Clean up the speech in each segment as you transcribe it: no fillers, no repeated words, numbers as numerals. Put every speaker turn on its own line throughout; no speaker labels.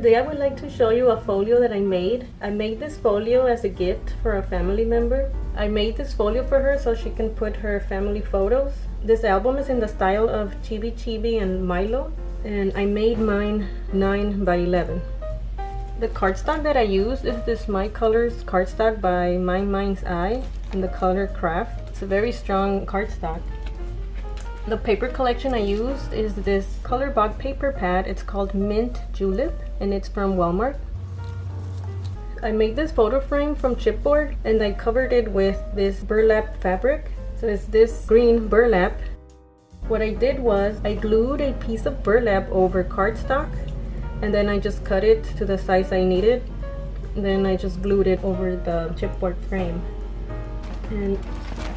Today I would like to show you a folio that I made. I made this folio as a gift for a family member. I made this folio for her so she can put her family photos. This album is in the style of Chibi and Milo, and I made mine 9 by 11. The cardstock that I used is this My Colors cardstock by My Mind's Eye in the color Kraft. It's a very strong cardstock. The paper collection I used is this Colorbök paper pad. It's called Mint Julep and it's from Walmart. I made this photo frame from chipboard and I covered it with this burlap fabric. So it's this green burlap. What I did was I glued a piece of burlap over cardstock and then I just cut it to the size I needed. And then I just glued it over the chipboard frame. And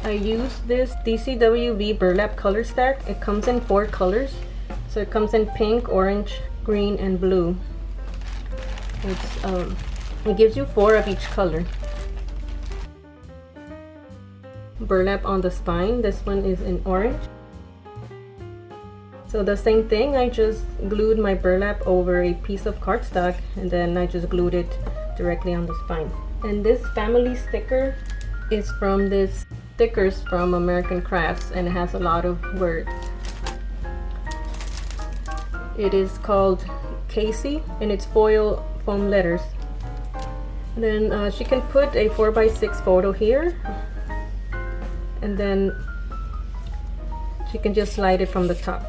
I used this DCWV burlap color stack. It comes in 4 colors. So it comes in pink, orange, green, and blue. It gives you 4 of each color. Burlap on the spine. This one is in orange. So the same thing, I just glued my burlap over a piece of cardstock and then I just glued it directly on the spine. And this family sticker is from this stickers from American Crafts and it has a lot of words. It is called Casey and it's foil foam letters. Then she can put a 4x6 photo here and then she can just slide it from the top.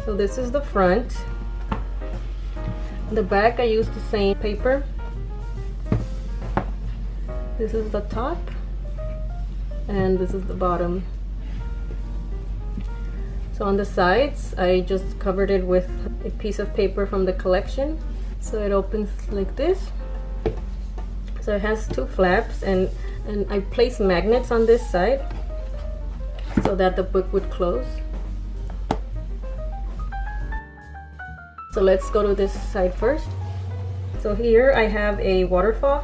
So this is the front. The back I used the same paper. This is the top and this is the bottom. So on the sides I just covered it with a piece of paper from the collection. So it opens like this. So it has 2 flaps and I placed magnets on this side so that the book would close. So let's go to this side first. So here I have a waterfall.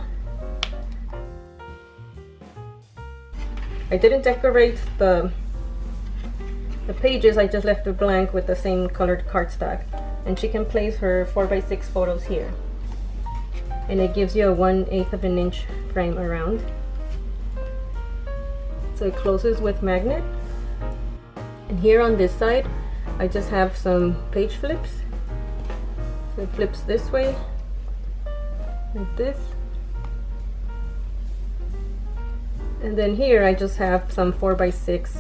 I didn't decorate the pages, I just left it blank with the same colored cardstock. And she can place her 4x6 photos here. And it gives you a 1/8 of an inch frame around. So it closes with magnet. And here on this side, I just have some page flips. So it flips this way, like this. And then here I just have some 4x6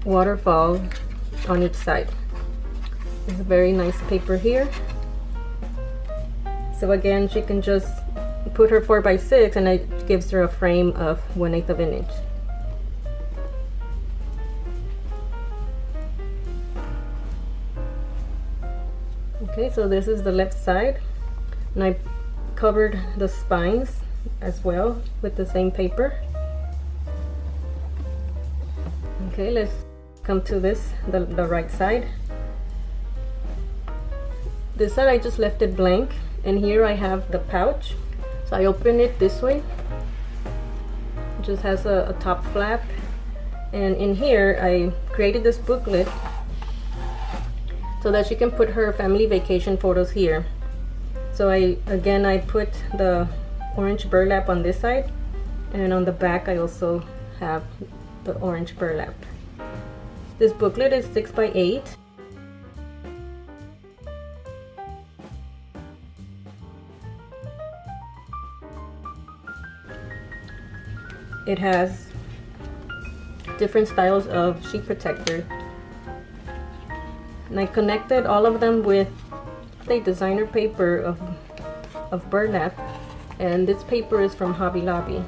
waterfall on each side. It's a very nice paper here. So again, she can just put her 4x6 and it gives her a frame of 1/8 of an inch. Okay, so this is the left side and I covered the spines as well with the same paper. Okay, let's come to this, the right side. This side I just left it blank and here I have the pouch. So I open it this way. It just has a top flap and in here I created this booklet so that she can put her family vacation photos here. So I put the orange burlap on this side and on the back I also have the orange burlap. This booklet is 6x8. It has different styles of sheet protector. And I connected all of them with the designer paper of burlap, and this paper is from Hobby Lobby.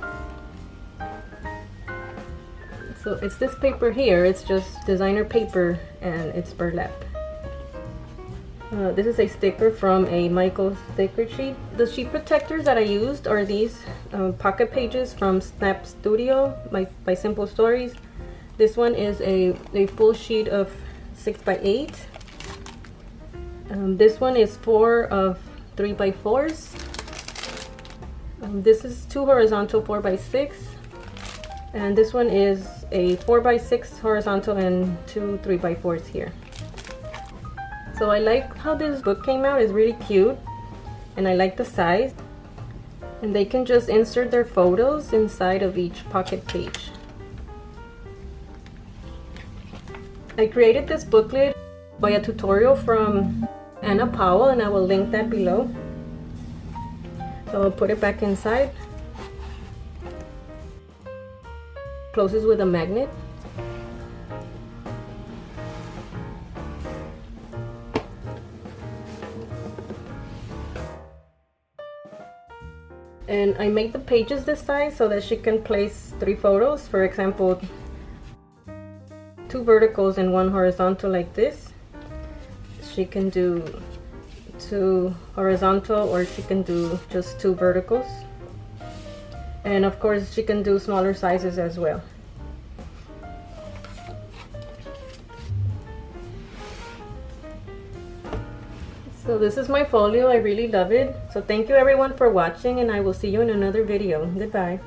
So it's this paper here, it's just designer paper and it's burlap. This is a sticker from a Michaels sticker sheet. The sheet protectors that I used are these pocket pages from Snap Studio by Simple Stories. This one is a full sheet of 6x8. This one is 4 of 3x4s. This is 2 horizontal 4x6, and this one is a 4x6 horizontal and 2 3x4s here. So I like how this book came out. It's really cute and I like the size. And they can just insert their photos inside of each pocket page. I created this booklet by a tutorial from Anna Powell, and I will link that below. So I'll put it back inside. Closes with a magnet. And I made the pages this size so that she can place 3 photos. For example, 2 verticals and 1 horizontal like this. She can do 2 horizontal, or she can do just 2 verticals. And of course she can do smaller sizes as well. So this is my folio. I really love it. So thank you everyone for watching, and I will see you in another video. Goodbye.